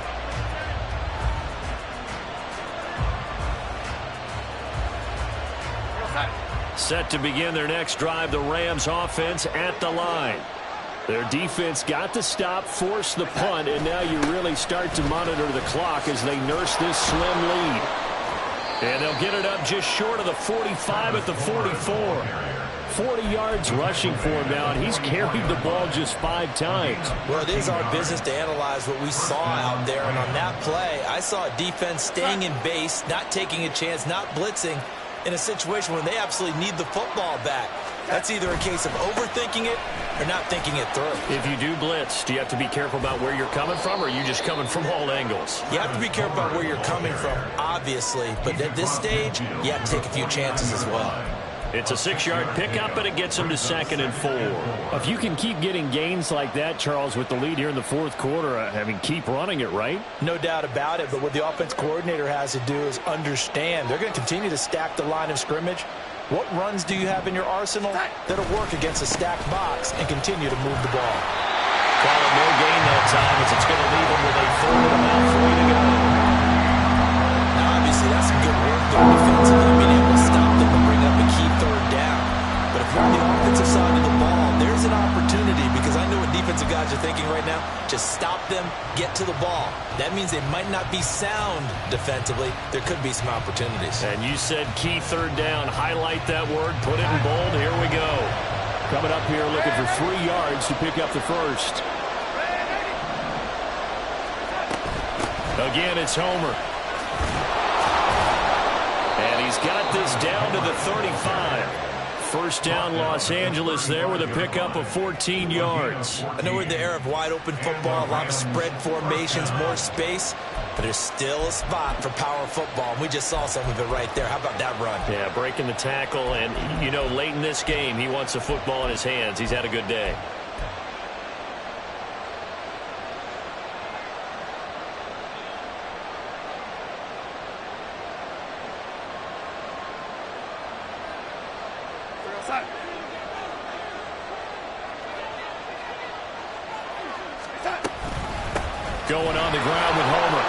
Set to begin their next drive, the Rams offense at the line. Their defense got the stop, forced the punt, and now you really start to monitor the clock as they nurse this slim lead. And they'll get it up just short of the 45 at the 44. 40 yards rushing for him now, and he's carried the ball just 5 times. Well, it is our business to analyze what we saw out there, and on that play, I saw a defense staying in base, not taking a chance, not blitzing in a situation where they absolutely need the football back. That's either a case of overthinking it or not thinking it through. If you do blitz, do you have to be careful about where you're coming from, or are you just coming from all angles? You have to be careful about where you're coming from, obviously, but at this stage, you have to take a few chances as well. It's a 6-yard pickup, and it gets him to 2nd and 4. If you can keep getting gains like that, Charles, with the lead here in the 4th quarter, I mean, keep running it, right? No doubt about it, but what the offense coordinator has to do is understand they're going to continue to stack the line of scrimmage. What runs do you have in your arsenal that'll work against a stacked box and continue to move the ball? Call it no gain that time, as it's going to leave him with a 4th and about 3 to go. Now, obviously, that's some good work there defensively, being able to stop them and bring up a key 3rd down. But if you're on the offensive side of the ball, there's an opportunity, because I know what defensive guys are thinking right now. Just stop them, get to the ball. That means they might not be sound defensively. There could be some opportunities. And you said key 3rd down. Highlight that word. Put it in bold. Here we go. Coming up here looking for 3 yards to pick up the 1st. Again, it's Homer. And he's got this down to the 35. 1st down, Los Angeles there with a pickup of 14 yards. I know we're in the era of wide-open football, a lot of spread formations, more space, but there's still a spot for power football, and we just saw some of it right there. How about that run? Yeah, breaking the tackle, and, you know, late in this game, he wants the football in his hands. He's had a good day. Going on the ground with Homer.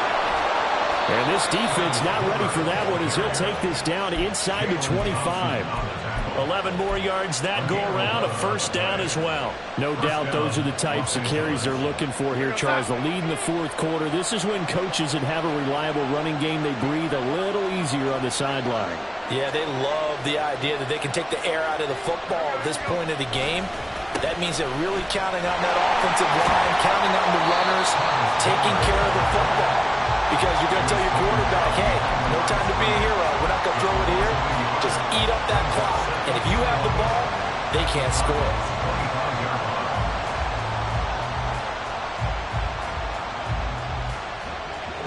And this defense not ready for that one, as he'll take this down inside the 25. 11 more yards that go around, a 1st down as well. No doubt those are the types of carries they're looking for here, Charles. The lead in the 4th quarter. This is when coaches that have a reliable running game, they breathe a little easier on the sideline. Yeah, they love the idea that they can take the air out of the football at this point of the game. That means they're really counting on that offensive line, counting on the runners, taking care of the football. Because you're going to tell your quarterback, hey, no time to be a hero. We're not going to throw it here. Just eat up that clock. And if you have the ball, they can't score.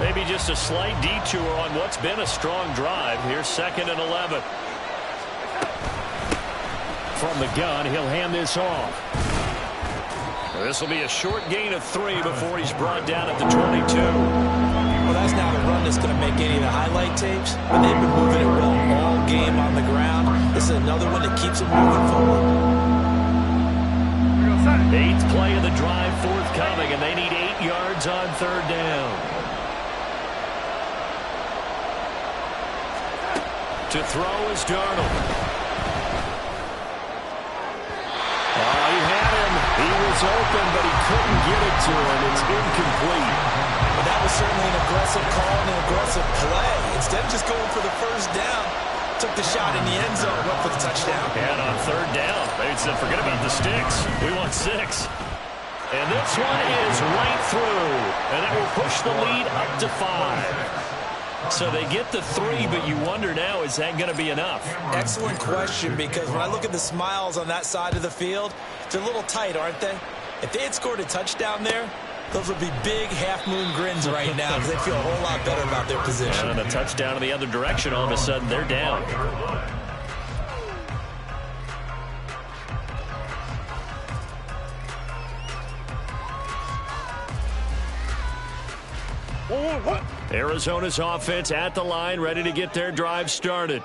Maybe just a slight detour on what's been a strong drive. Here's 2nd and 11. From the gun, he'll hand this off. This will be a short gain of 3 before he's brought down at the 22. Well, that's not a run that's going to make any of the highlight tapes, but they've been moving it well all game on the ground. This is another one that keeps them moving forward. 8th play of the drive forthcoming, and they need 8 yards on 3rd down. To throw is Darnold. He had him. He was open, but he couldn't get it to him. It's incomplete. But that was certainly an aggressive call and an aggressive play. Instead of just going for the 1st down, took the shot in the end zone, went for the touchdown. And on 3rd down, they said, forget about the sticks. We want 6. And this one is right through. And that will push the lead up to 5. So they get the 3, but you wonder now, is that going to be enough? Excellent question, because when I look at the smiles on that side of the field, they're a little tight, aren't they? If they had scored a touchdown there, those would be big half-moon grins right now, because they feel a whole lot better about their position. And a touchdown in the other direction, all of a sudden they're down. Arizona's offense at the line, ready to get their drive started.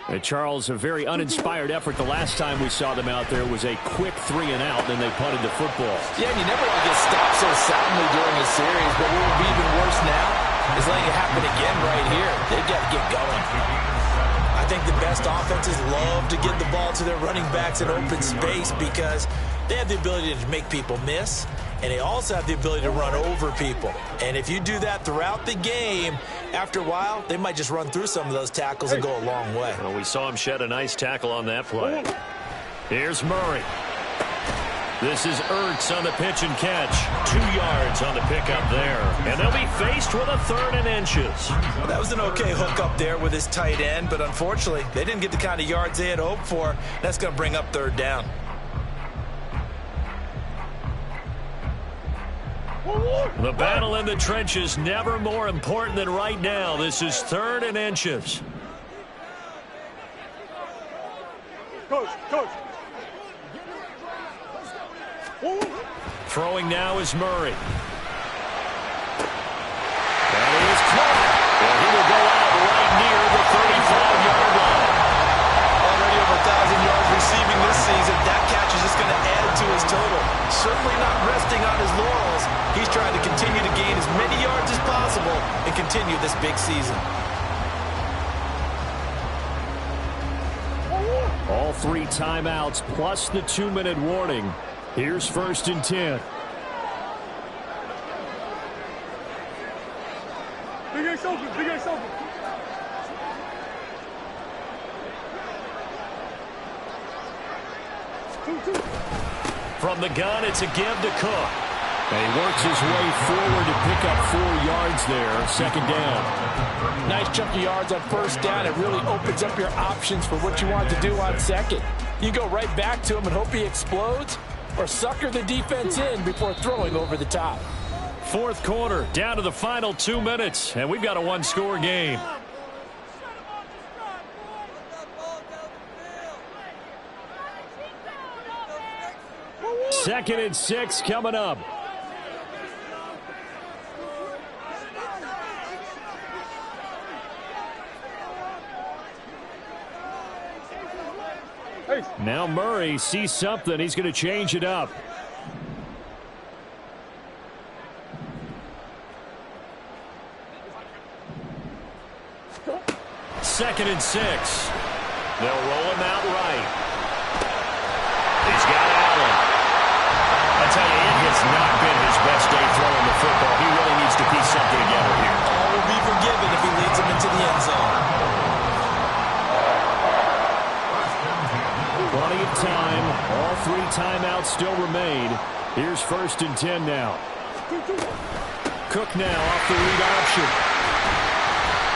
And Charles, a very uninspired effort. The last time we saw them out there was a quick 3 and out, then they punted the football. Yeah, and you never want to get stopped so soundly during a series, but what would be even worse now is letting it happen again right here. They've got to get going. I think the best offenses love to get the ball to their running backs in open space because they have the ability to make people miss, and they also have the ability to run over people. And if you do that throughout the game, after a while, they might just run through some of those tackles and go a long way. Well, we saw him shed a nice tackle on that play. Here's Murray. This is Ertz on the pitch and catch. 2 yards on the pickup there. And they'll be faced with a 3rd and inches. Well, that was an okay hook up there with his tight end, but unfortunately, they didn't get the kind of yards they had hoped for. That's going to bring up 3rd down. The battle in the trenches never more important than right now. This is 3rd and inches. Coach. Throwing now is Murray. That is caught. Well, he will go out right near the 35-yard line. Already over 1,000 yards receiving this season. That catch is just going to add to his total. Certainly not resting on his laurels. He's trying to continue to gain as many yards as possible and continue this big season. All 3 timeouts plus the 2-minute warning. Here's 1st and 10. Big Ace open. Two. From the gun, it's a give to Cook. And he works his way forward to pick up 4 yards there. 2nd down. Nice chunk of yards on 1st down. It really opens up your options for what you want to do on 2nd. You go right back to him and hope he explodes, or sucker the defense in before throwing over the top. 4th quarter, down to the final 2 minutes, and we've got a 1-score game. Second and 6 coming up. Now Murray sees something. He's going to change it up. Second and 6. They'll roll him out right. He's got Allen. I tell you, it has not been his best day throwing the football. He really needs to piece something together here. All will be forgiven if he leads them into the end zone. Plenty of time. All 3 timeouts still remain. Here's 1st and 10 now. Cook now off the read option.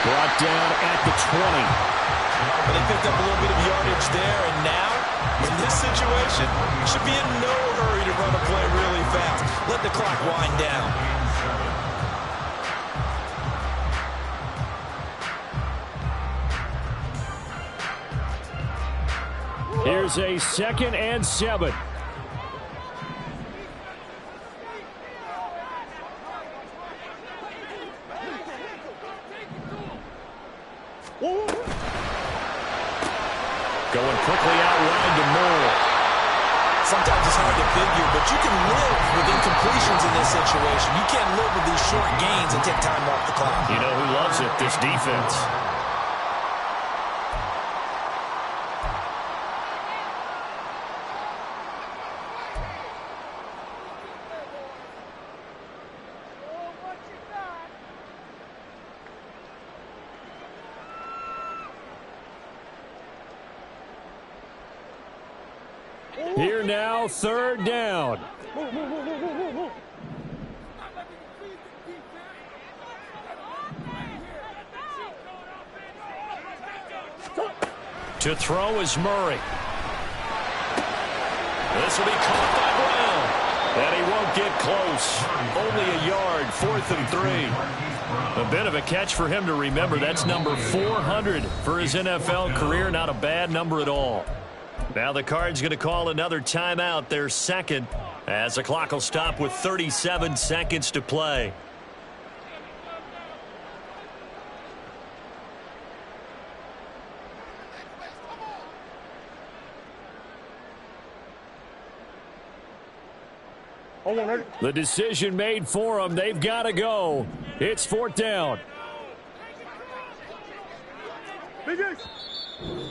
Brought down at the 20. But they picked up a little bit of yardage there, and now, in this situation, should be in no hurry to run a play really fast. Let the clock wind down. Here's a 2nd and 7. Going quickly out wide to Moore. Sometimes it's hard to figure, but you can live with incompletions in this situation. You can't live with these short gains and take time off the clock. You know who loves it? This defense. Here now, 3rd down. To throw is Murray. This will be caught by Brown. And he won't get close. Only a yard, 4th and 3. A bit of a catch for him to remember. That's number 400 for his NFL career. Not a bad number at all. Now the Cards going to call another timeout, their 2nd, as the clock will stop with 37 seconds to play. The decision made for them. They've got to go. It's 4th down.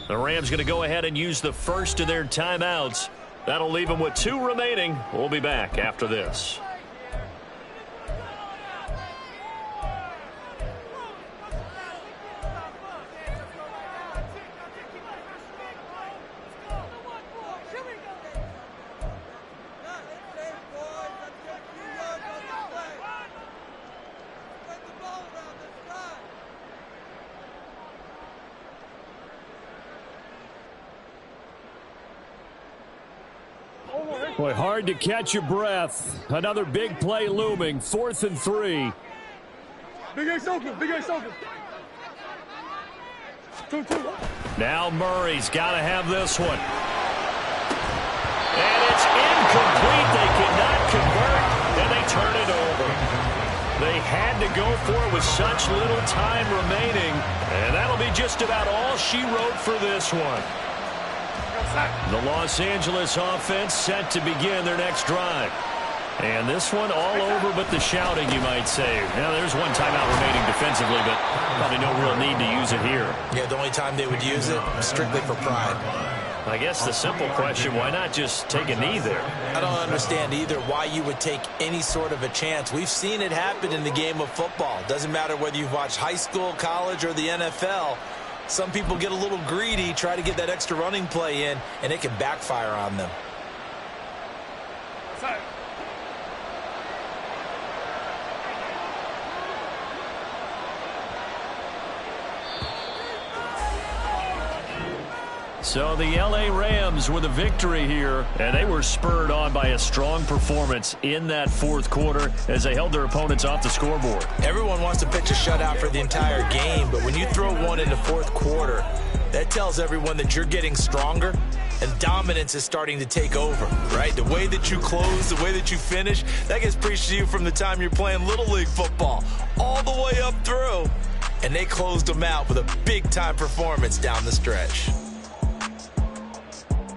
The Rams going to go ahead and use the first of their timeouts. That'll leave them with 2 remaining. We'll be back after this. Boy, hard to catch your breath. Another big play looming. 4th and 3. Big Ace open. Big Ace open. 2-2. Now Murray's got to have this one. And it's incomplete. They cannot convert, and they turn it over. They had to go for it with such little time remaining, and that'll be just about all she wrote for this one. The Los Angeles offense set to begin their next drive. And this one all over but the shouting, you might say. Now, there's one timeout remaining defensively, but probably no real need to use it here. Yeah, the only time they would use it, strictly for pride. I guess the simple question, why not just take a knee there? I don't understand either why you would take any sort of a chance. We've seen it happen in the game of football. Doesn't matter whether you've watched high school, college, or the NFL. Some people get a little greedy, try to get that extra running play in, and it can backfire on them. So the L.A. Rams with a victory here, and they were spurred on by a strong performance in that fourth quarter as they held their opponents off the scoreboard. Everyone wants to pitch a shutout for the entire game, but when you throw one in the fourth quarter, that tells everyone that you're getting stronger and dominance is starting to take over, right? The way that you close, the way that you finish, that gets preached to you from the time you're playing Little League football all the way up through. And they closed them out with a big-time performance down the stretch.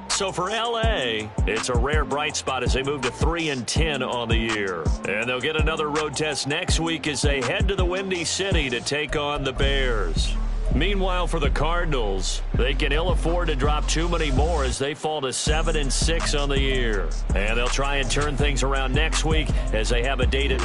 So for L.A., it's a rare bright spot as they move to 3-10 on the year. And they'll get another road test next week as they head to the Windy City to take on the Bears. Meanwhile, for the Cardinals, they can ill afford to drop too many more as they fall to 7-6 on the year. And they'll try and turn things around next week as they have a date at